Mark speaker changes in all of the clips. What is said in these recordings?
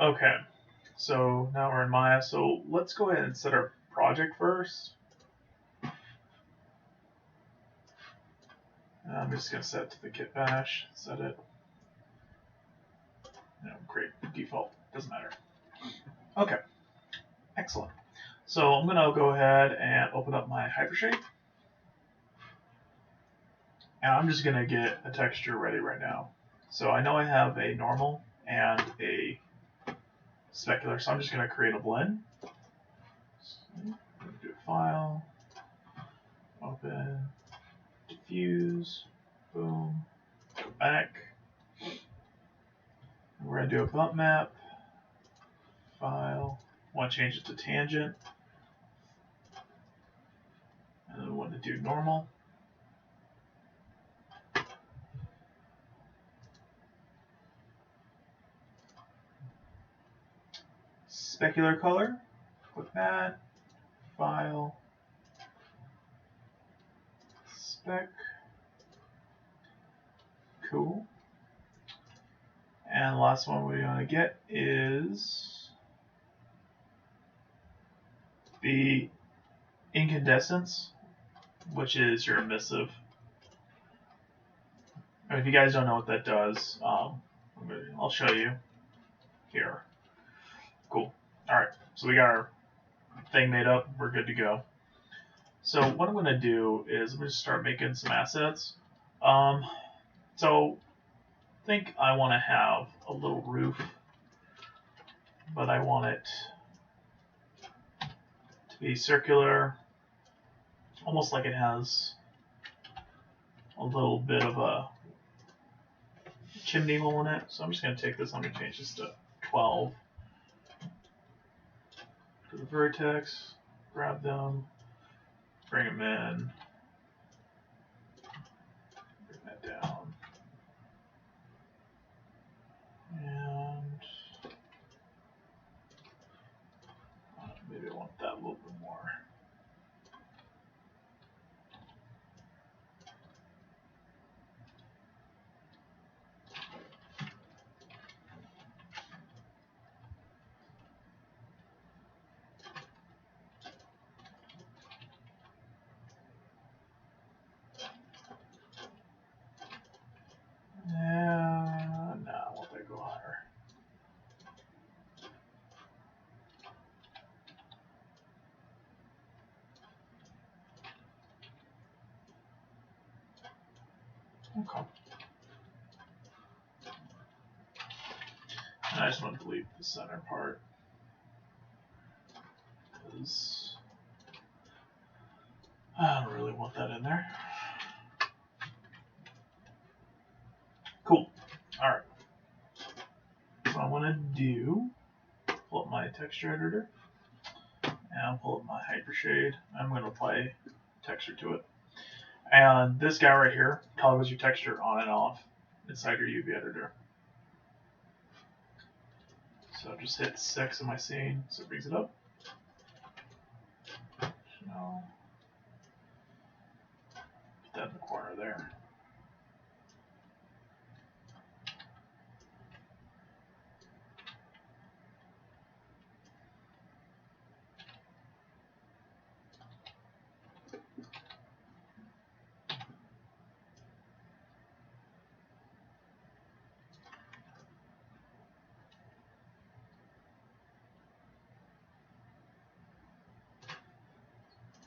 Speaker 1: Okay, so now we're in Maya. So let's go ahead and set our project first. I'm just gonna set it to the kit bash. Set it. Create default. Doesn't matter. Okay, excellent. So I'm gonna go ahead and open up my Hypershade, and I'm just gonna get a texture ready right now. So I know I have a normal and a specular, so I'm just gonna create a blend. So, do a file, open, diffuse, boom, go back. And we're gonna do a bump map, file. Want to change it to tangent, and then we want to do normal. Specular color, click that, file, spec, cool. And the last one we want to get is the incandescence, which is your emissive. And if you guys don't know what that does, I'll show you here. Cool. All right, so we got our thing made up. We're good to go. So what I'm going to do is I'm going to start making some assets. So I think I want to have a little roof, but I want it to be circular, almost like it has a little bit of a chimney hole in it. So I'm just going to take this, I'm going to change this to 12. To the vertex, grab them, bring them in, bring that down, and maybe I want that a little bit more. And now I want that to go higher. Okay. And I just want to delete the center part because I don't really want that in there. Cool. Alright. So I want to do, pull up my texture editor, and I'll pull up my Hypershade. I'm going to apply texture to it. And this guy right here toggles your texture on and off inside your UV editor. So just hit 6 in my scene, so it brings it up. So put that in the corner there.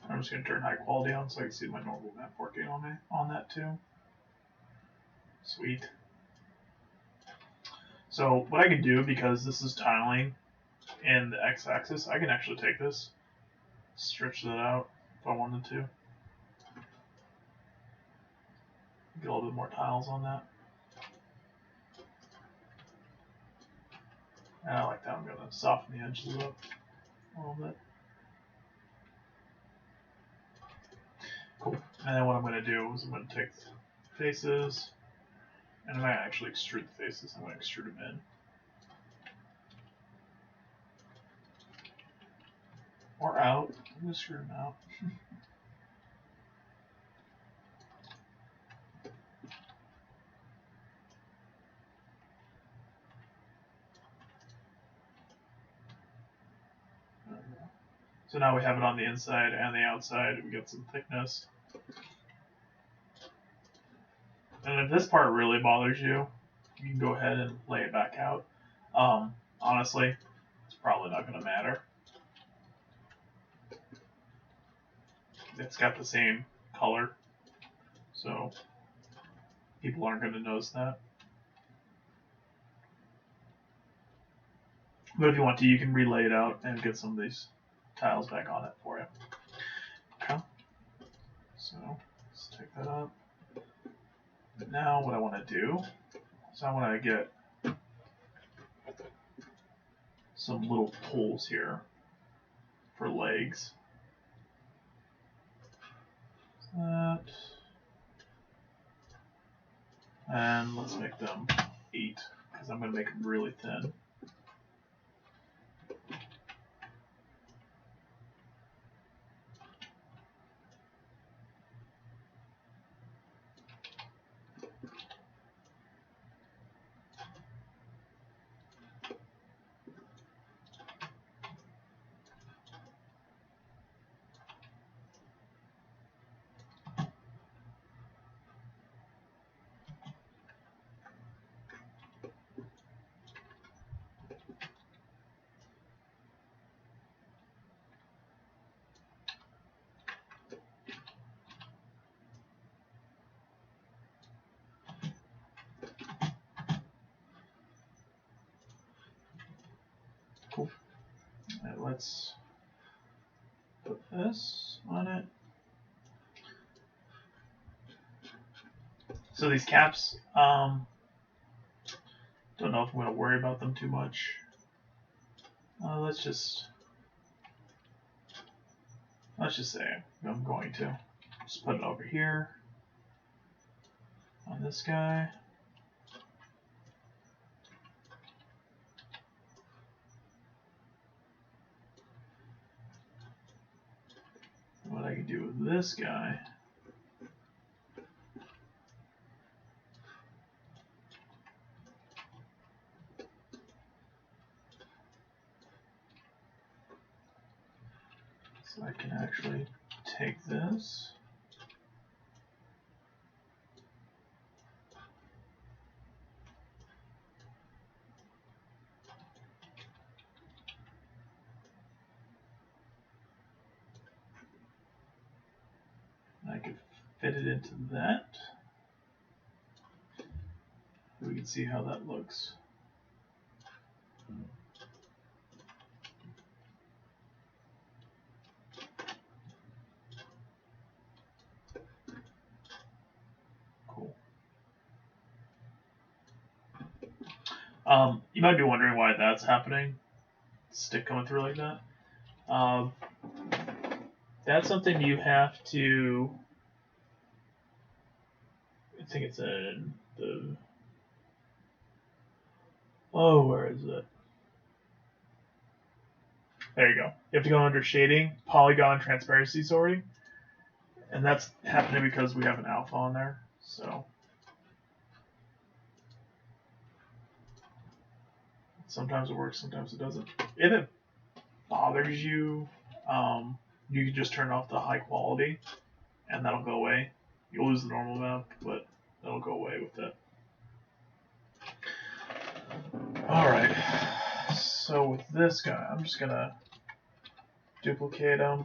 Speaker 1: I'm just going to turn high quality on so I can see my normal map working on that too. Sweet. So what I can do, because this is tiling in the x-axis, I can actually take this, stretch that out if I wanted to. Get a little bit more tiles on that. And I like that. I'm going to soften the edges up a little bit. Cool. And then what I'm going to do is I'm going to take the faces, and I'm going to actually extrude the faces. I'm going to extrude them in. Or out. I'm going to extrude them out. So now we have it on the inside and the outside. We get some thickness. And if this part really bothers you, you can go ahead and lay it back out. Honestly, it's probably not going to matter. It's got the same color, so people aren't going to notice that. But if you want to, you can relay it out and get some of these tiles back on it for you. Okay. So let's take that up. Now what I want to do is I want to get some little poles here for legs. That. And let's make them 8, because I'm going to make them really thin. Cool. Right, let's put this on it. So these caps, don't know if I'm going to worry about them too much. Let's just say I'm going to. Just put it over here on this guy. What I can do with this guy. So I can actually take this. I could fit it into that. We can see how that looks. Cool. You might be wondering why that's happening. Stick coming through like that. That's something you have to. I think it's in the. Oh, where is it? There you go. You have to go under shading, polygon transparency sorting, and that's happening because we have an alpha on there. So sometimes it works, sometimes it doesn't. If it bothers you, you can just turn off the high quality, and that'll go away. You'll lose the normal amount, but that'll go away with it. Alright, so with this guy, I'm just gonna duplicate him.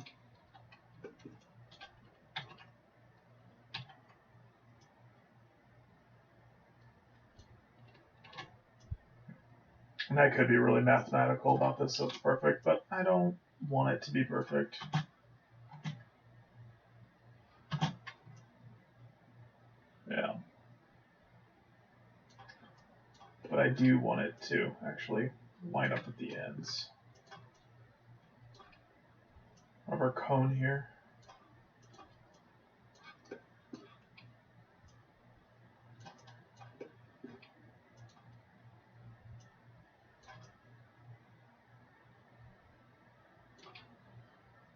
Speaker 1: And I could be really mathematical about this so it's perfect, but I don't want it to be perfect. Yeah. But I do want it to actually line up at the ends of our cone here.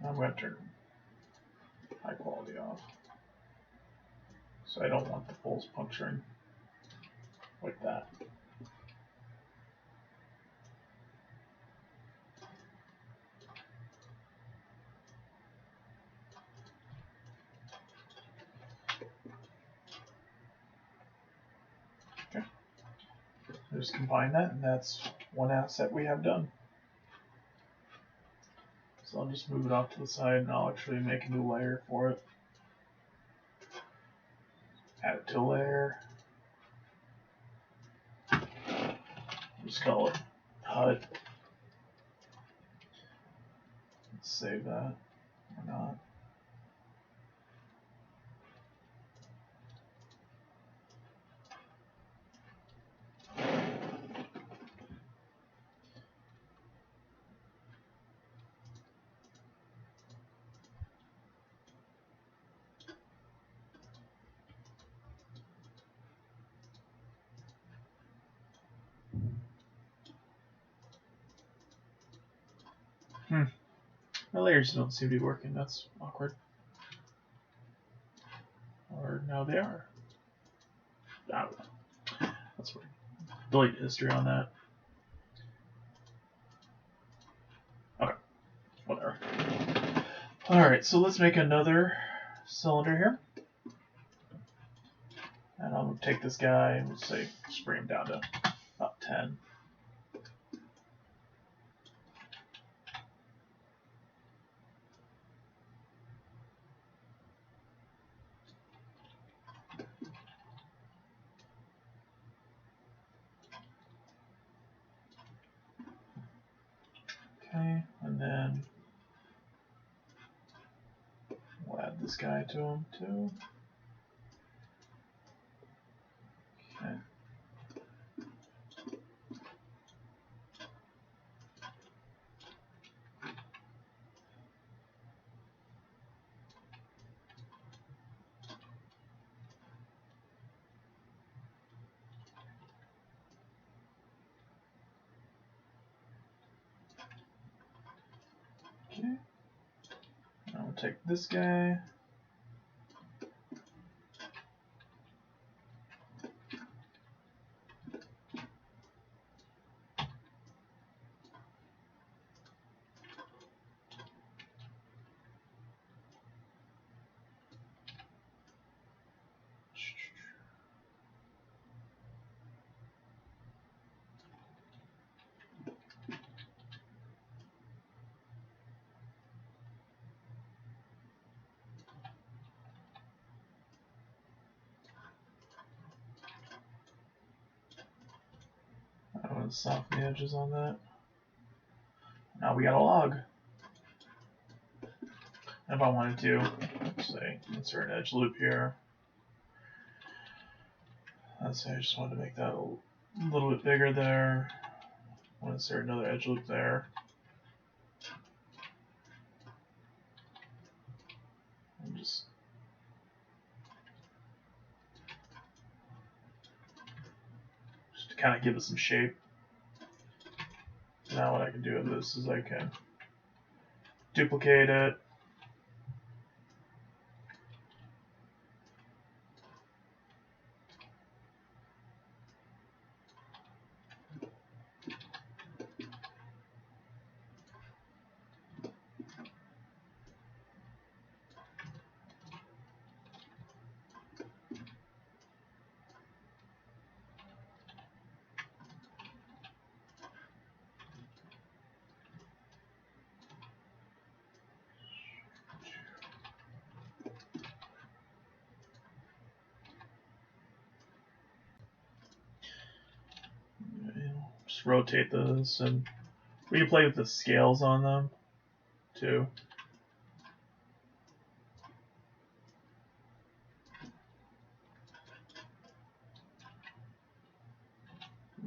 Speaker 1: I'm going to turn high quality off. So I don't want the poles puncturing like that. just combine that, and that's one asset we have done. So I'll just move it off to the side, and I'll actually make a new layer for it. Add it to layer. Just call it HUD. Let's save that or not. My layers don't seem to be working. That's awkward. Or now they are. Ah, that's weird. Delete history on that. Okay, whatever. Alright, so let's make another cylinder here. And I'm going to take this guy and we'll say just bring him down to about 10. Okay, and then we'll add this guy to him too. Okay. Okay. Now we'll take this guy. I want to soften the edges on that. Now we got a log. If I wanted to, let's say, insert an edge loop here. Let's say I just wanted to make that a little bit bigger there. I want to insert another edge loop there. And just to kind of give it some shape. Now what I can do with this is I can duplicate it. Just rotate those, and we can play with the scales on them too.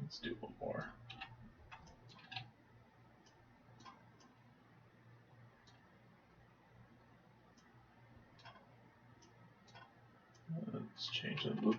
Speaker 1: Let's do one more. Let's change the loop.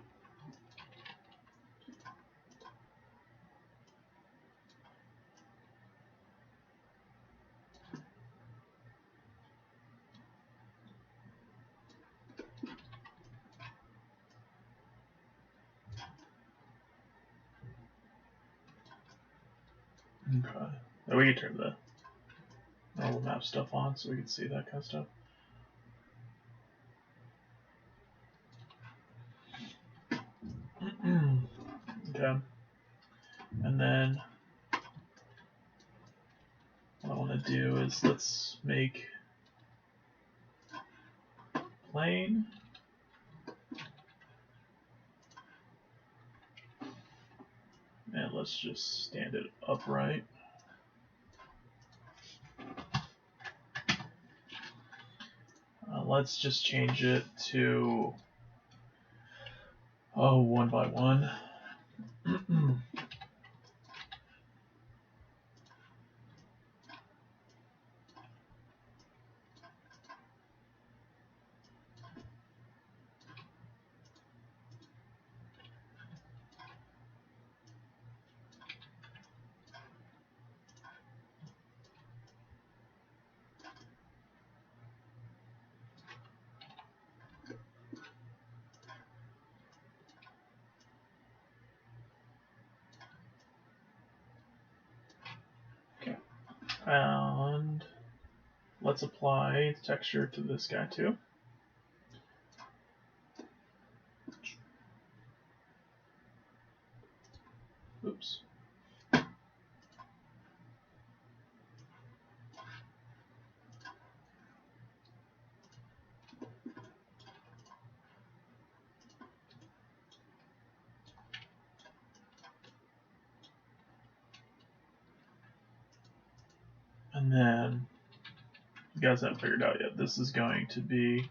Speaker 1: Okay. Now we can turn the normal map stuff on so we can see that kind of stuff. Okay. And then what I want to do is let's make plane. And let's just stand it upright. Let's just change it to 1 by 1. Okay. And let's apply texture to this guy too. Oops. And then, you guys haven't figured out yet, this is going to be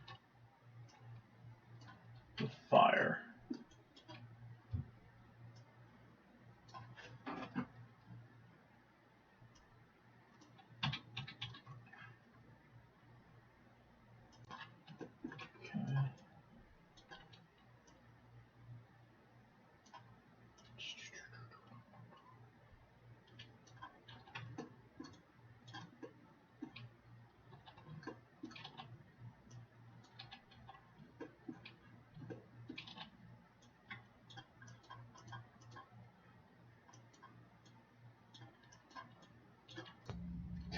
Speaker 1: the fire.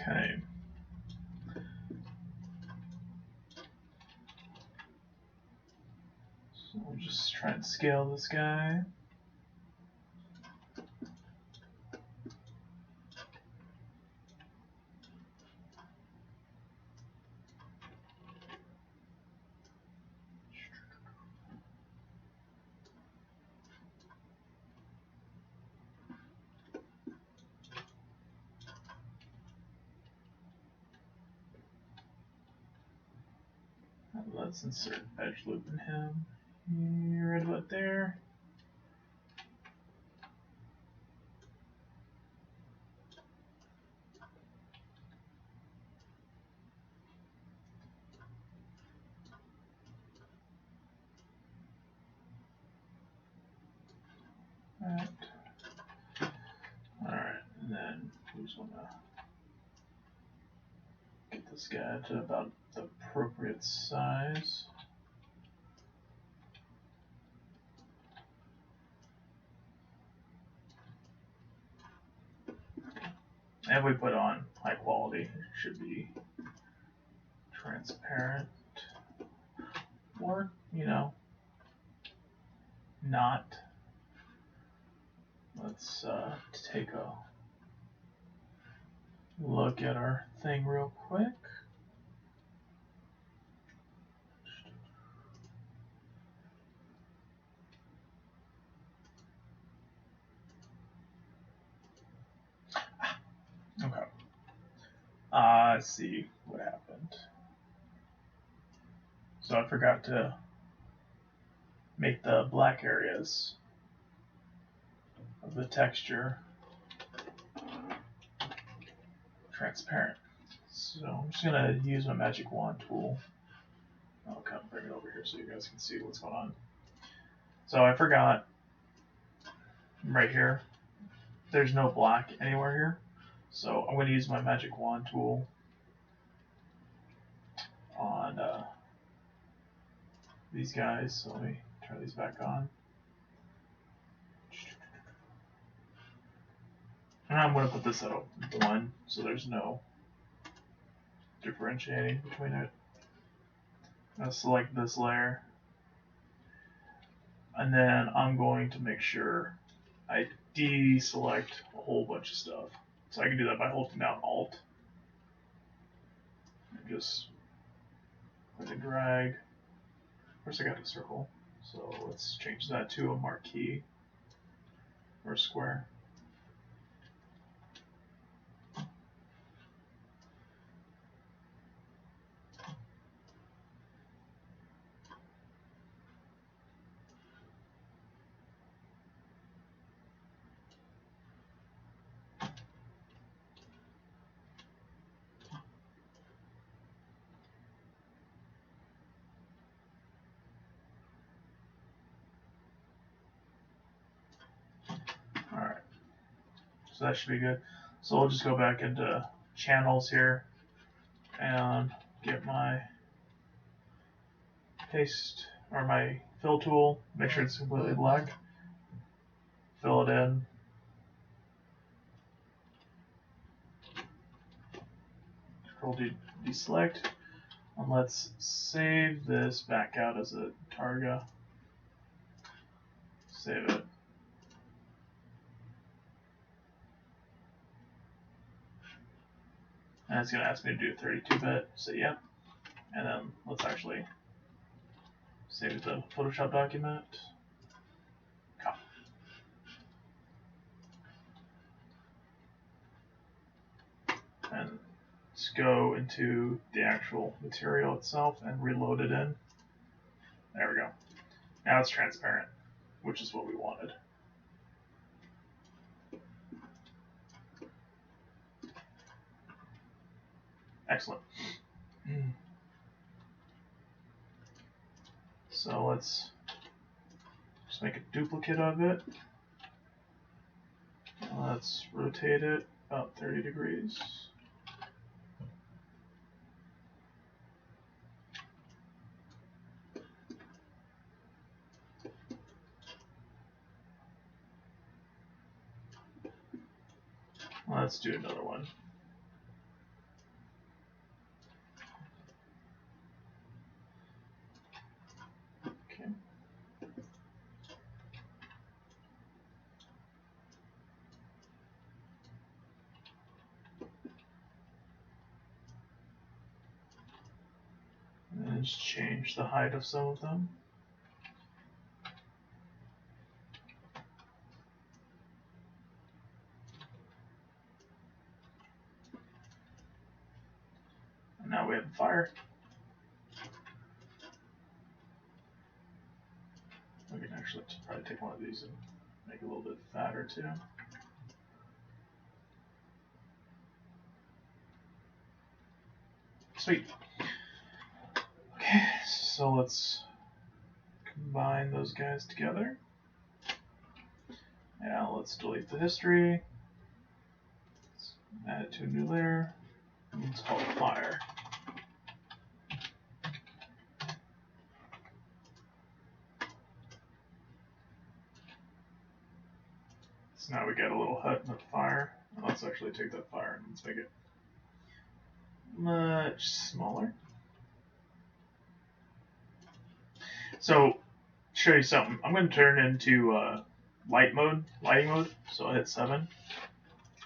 Speaker 1: Okay. Okay. So we'll just try and scale this guy. Let's insert edge loop in him. Right about there. Alright, and then we just want to get this guy to about the appropriate size. And we put on high quality. It should be transparent. Or, not. Let's take a look at our thing real quick. Okay. Let's see what happened. So I forgot to make the black areas of the texture transparent. So I'm just gonna use my magic wand tool. I'll kind of bring it over here so you guys can see what's going on. So I forgot right here, there's no black anywhere here. So I'm gonna use my magic wand tool on these guys. So let me turn these back on. And I'm going to put this at a 1, so there's no differentiating between it. I'm going to select this layer. And then I'm going to make sure I deselect a whole bunch of stuff. So I can do that by holding down Alt. And just click and drag. First I got a circle. So let's change that to a marquee or a square. Alright, so that should be good. So we'll just go back into channels here and get my paste or my fill tool, make sure it's completely black, fill it in. Control deselect, and let's save this back out as a targa. Save it. And it's going to ask me to do 32-bit, so yep. And then let's actually save the Photoshop document. Copy. And let's go into the actual material itself and reload it in. There we go. Now it's transparent, which is what we wanted. Excellent. So let's just make a duplicate of it. Let's rotate it about 30 degrees. Let's do another one. Okay. And just change the height of some of them. And now we have a fire. We can actually probably take one of these and make it a little bit fatter too. Sweet. Okay, so let's combine those guys together. Now let's delete the history. Let's add it to a new layer. And let's call it fire. So now we got a little hut and a fire. Let's actually take that fire and let's make it much smaller. So, show you something. I'm going to turn into lighting mode. So I'll hit 7.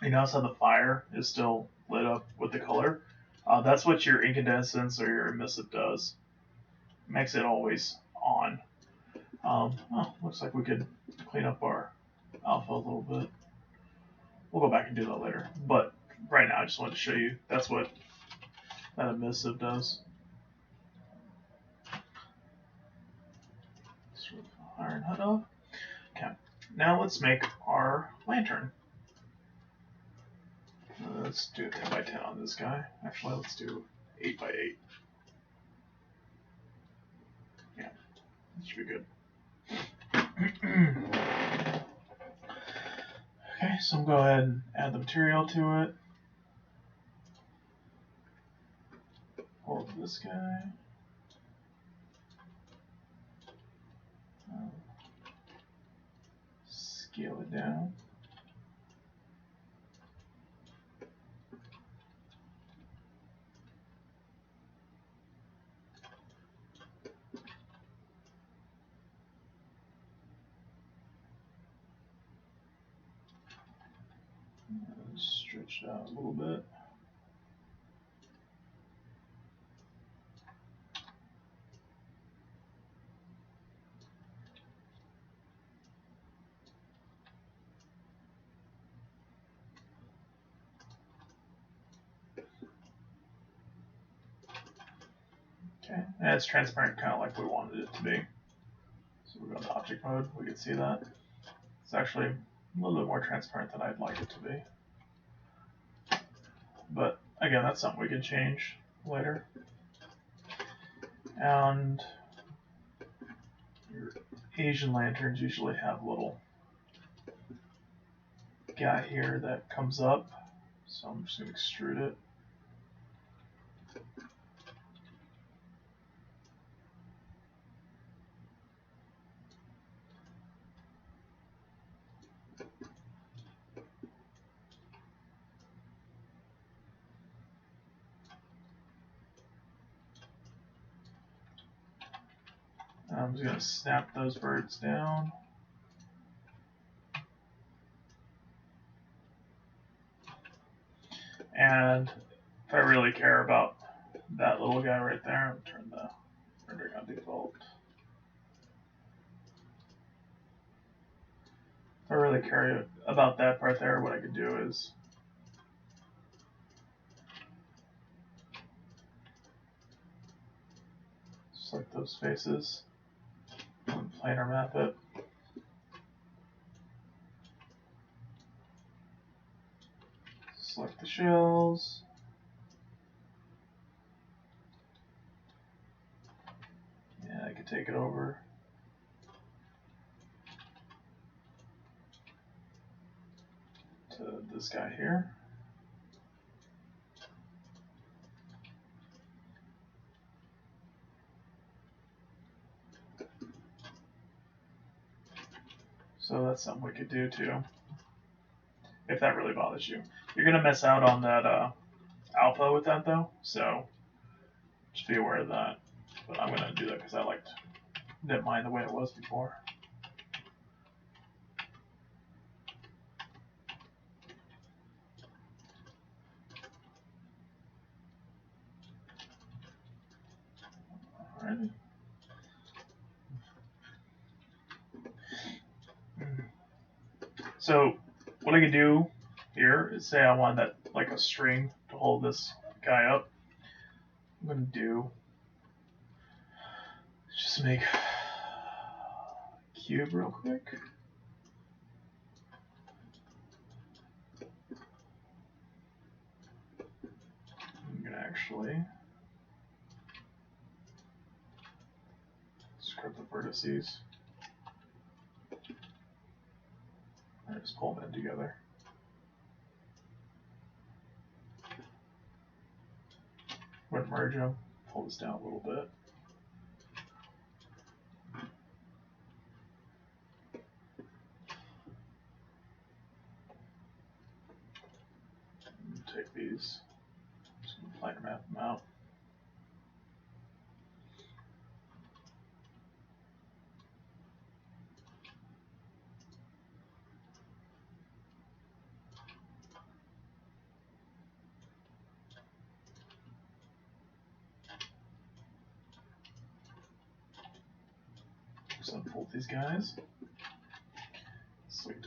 Speaker 1: You notice how the fire is still lit up with the color. That's what your incandescence or your emissive does. It makes it always on. Looks like we could clean up our alpha a little bit. We'll go back and do that later. But right now, I just wanted to show you that's what that emissive does. Sort of iron hut off. Okay. Now let's make our lantern. Let's do a 10 by 10 on this guy. Actually, let's do 8 by 8. Yeah, that should be good. Okay, so I'm going to go ahead and add the material to it. Hold this guy. Scale it down. stretch it out a little bit. Okay, and it's transparent kind of like we wanted it to be. So we go to object mode, we can see that. It's actually a little bit more transparent than I'd like it to be. But again, that's something we can change later. And your Asian lanterns usually have a little guy here that comes up. So I'm just going to extrude it. I'm just going to snap those birds down. And if I really care about that little guy right there, I'll turn the rendering on default. If I really care about that part there, what I can do is select those faces and planar map it. Select the shells. Yeah, I could take it over. To this guy here. So that's something we could do too, if that really bothers you. You're gonna miss out on that alpha with that though, so just be aware of that. But I'm gonna do that because I didn't mind the way it was before. Alrighty. So what I could do here is say I want that like a string to hold this guy up. I'm gonna do just make a cube real quick. I'm gonna actually scrub the vertices. And just pull them in together. I'm gonna merge them, pull this down a little bit. Take these, just gonna planar map them out. Just unfold these guys. Sweet.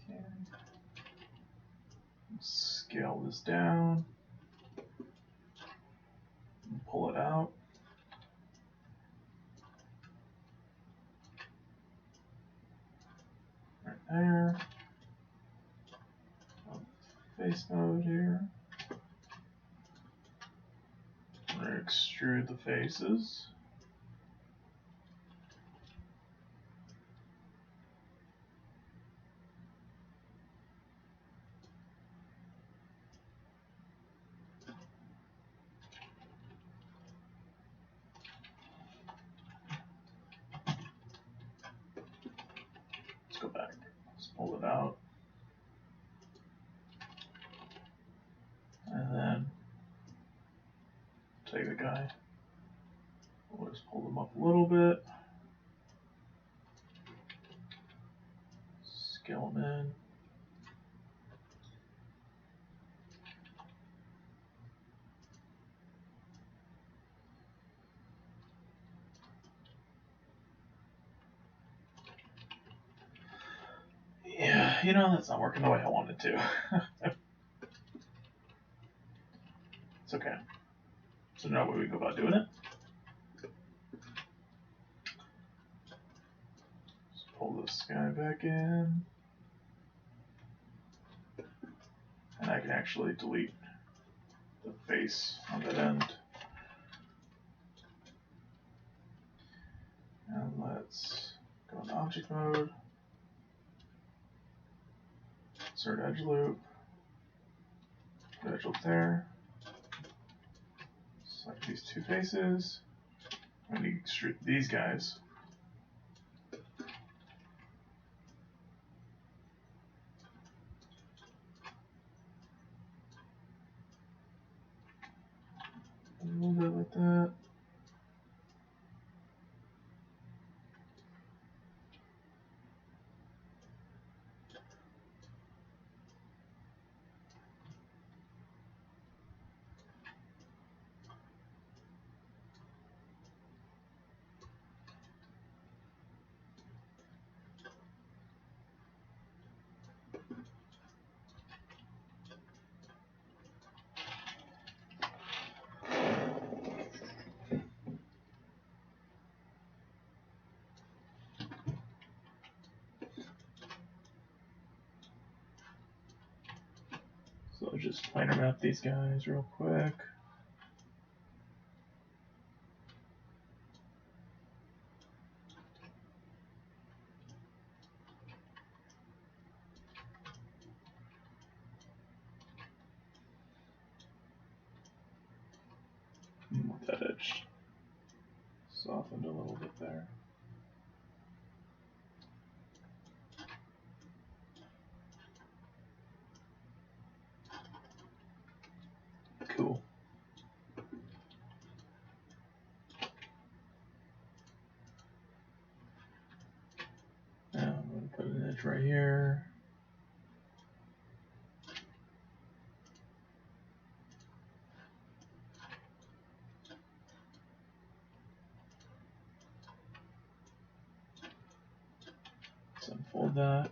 Speaker 1: Okay. Scale this down. And pull it out. Right there. Face mode here. I'm going to extrude the faces. Let's go back. Let's pull it out. And then take the guy. We'll just pull them up a little bit. Scale them in. Yeah, you know, that's not working the way I wanted to. It's okay. So now where we go about doing it. Just pull this guy back in. And I can actually delete the face on that end. And let's go into object mode. Insert edge loop. Put edge loop there. Select these two faces. I'm going to extrude these guys. A little bit like that. So I'll just planar map these guys real quick. With that edge softened a little bit there. Cool. Now I'm going to put an edge right here. Let's unfold that.